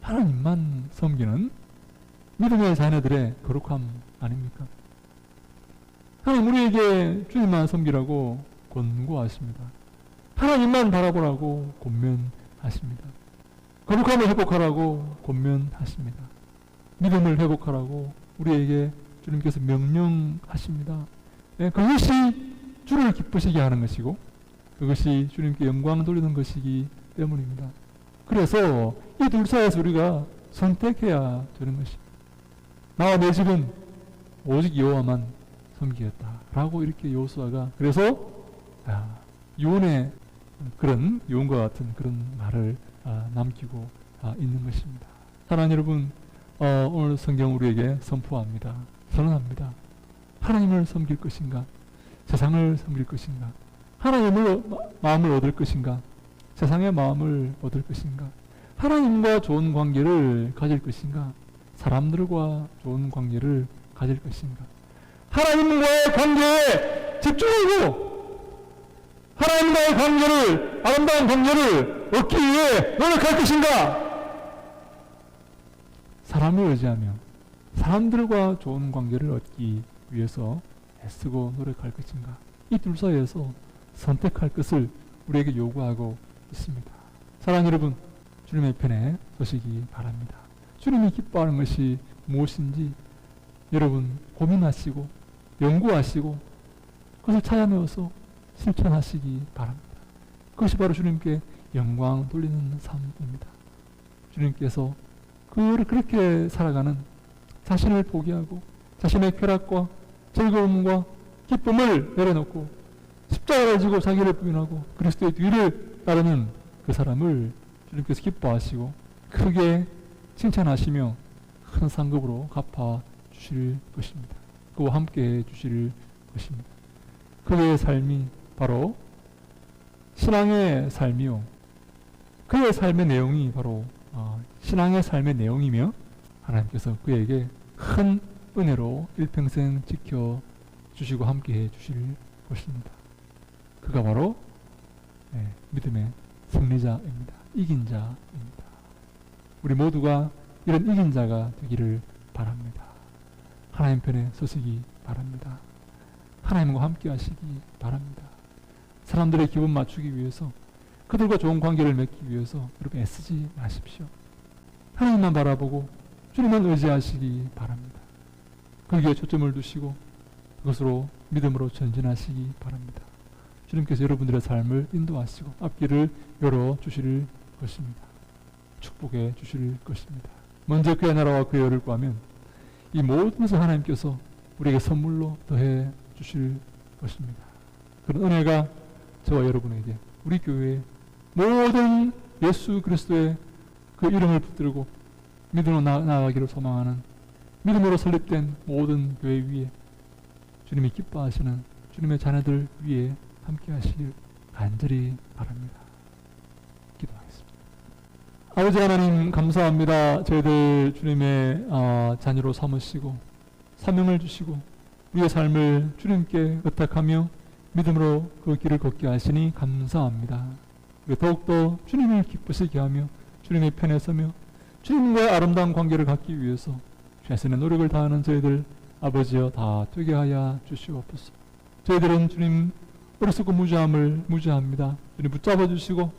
Speaker 1: 하나님만 섬기는 믿음의 자녀들의 거룩함 아닙니까? 하나님 우리에게 주님만 섬기라고 권고하십니다. 하나님만 바라보라고 권면하십니다. 거룩함을 회복하라고 권면하십니다. 믿음을 회복하라고 우리에게 주님께서 명령하십니다. 그것이 주를 기쁘시게 하는 것이고 그것이 주님께 영광 돌리는 것이기 때문입니다. 그래서 이 둘 사이에서 우리가 선택해야 되는 것입니다. 나와 내 집은 오직 여호와만 섬기겠다라고 이렇게 여호수아가 그래서 유언의 그런 유언과 같은 그런 말을 남기고 있는 것입니다. 사랑하는 여러분, 오늘 성경 우리에게 선포합니다. 선언합니다. 하나님을 섬길 것인가? 세상을 섬길 것인가? 하나님의 마음을 얻을 것인가? 세상의 마음을 얻을 것인가? 하나님과 좋은 관계를 가질 것인가? 사람들과 좋은 관계를 가질 것인가? 하나님과의 관계에 집중하고 하나님과의 관계를, 아름다운 관계를 얻기 위해 노력할 것인가? 사람을 의지하며 사람들과 좋은 관계를 얻기 위해서 애쓰고 노력할 것인가? 이 둘 사이에서 선택할 것을 우리에게 요구하고 있습니다. 사랑하는 여러분, 주님의 편에 서시기 바랍니다. 주님이 기뻐하는 것이 무엇인지 여러분 고민하시고 연구하시고 그것을 찾아내어서 실천하시기 바랍니다. 그것이 바로 주님께 영광 돌리는 삶입니다. 주님께서 그렇게 살아가는 자신을 포기하고 자신의 쾌락과 즐거움과 기쁨을 내려놓고 십자가를 지고 자기를 부인하고 그리스도의 뒤를 따르는 그 사람을 주님께서 기뻐하시고 크게 칭찬하시며 큰 상급으로 갚아 주실 것입니다. 그와 함께 해 주실 것입니다. 그의 삶이 바로 신앙의 삶이요. 그의 삶의 내용이 바로 신앙의 삶의 내용이며 하나님께서 그에게 큰 은혜로 일평생 지켜주시고 함께해 주실 것입니다. 그가 바로 믿음의 승리자입니다. 이긴 자입니다. 우리 모두가 이런 이긴 자가 되기를 바랍니다. 하나님 편에 서시기 바랍니다. 하나님과 함께 하시기 바랍니다. 사람들의 기분 맞추기 위해서 그들과 좋은 관계를 맺기 위해서 여러분 애쓰지 마십시오. 하나님만 바라보고 주님만 의지하시기 바랍니다. 거기에 초점을 두시고 그것으로 믿음으로 전진하시기 바랍니다. 주님께서 여러분들의 삶을 인도하시고 앞길을 열어주실 것입니다. 축복해 주실 것입니다. 먼저 그의 나라와 그의 의를 구하면 이 모든 것을 하나님께서 우리에게 선물로 더해 주실 것입니다. 그런 은혜가 저와 여러분에게 우리 교회의 모든 예수 그리스도의 그 이름을 붙들고 믿음으로 나아가기를 소망하는 믿음으로 설립된 모든 교회 위에 주님이 기뻐하시는 주님의 자녀들 위에 함께 하시길 간절히 바랍니다. 기도하겠습니다. 아버지 하나님 감사합니다. 저희들 주님의 자녀로 삼으시고 사명을 주시고 우리의 삶을 주님께 의탁하며 믿음으로 그 길을 걷게 하시니 감사합니다. 더욱더 주님을 기쁘시게 하며 주님의 편에 서며 주님과의 아름다운 관계를 갖기 위해서 최선의 노력을 다하는 저희들 아버지여 다 되게 하여 주시옵소서. 저희들은 주님 어리석고 무지합니다. 주님 붙잡아 주시고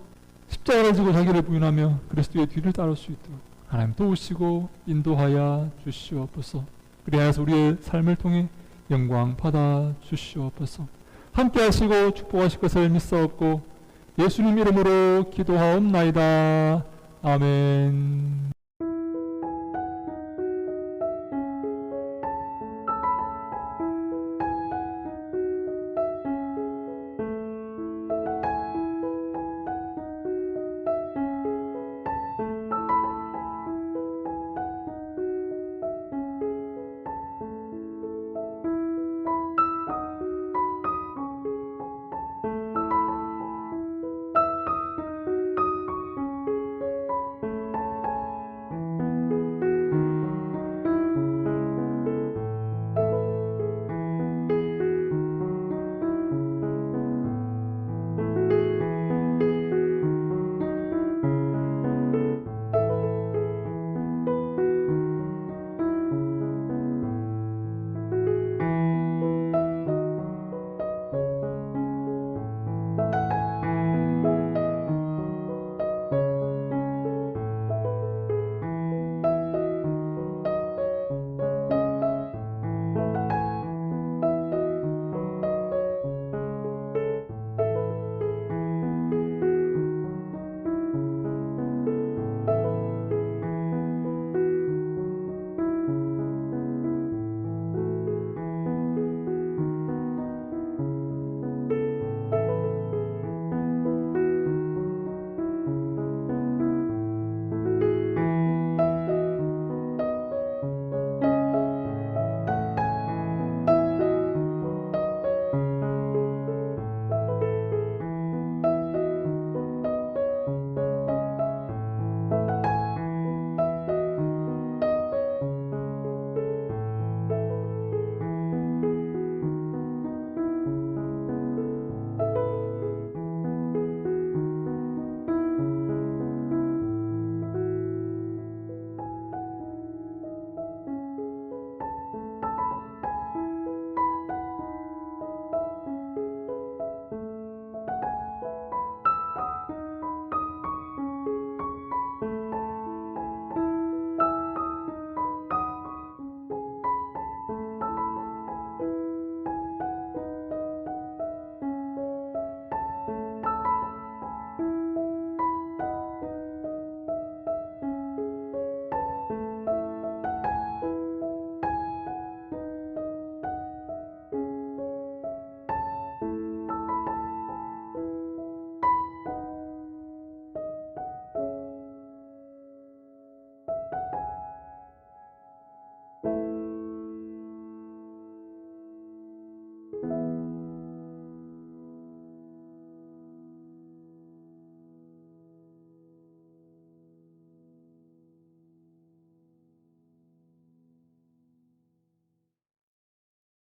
Speaker 1: 십자가를 지고 자기를 부인하며 그리스도의 뒤를 따를 수 있도록 하나님 도우시고 인도하여 주시옵소서. 그리하여서 우리의 삶을 통해 영광 받아 주시옵소서. 함께 하시고 축복하실 것을 믿사옵고 예수님 이름으로 기도하옵나이다. 아멘.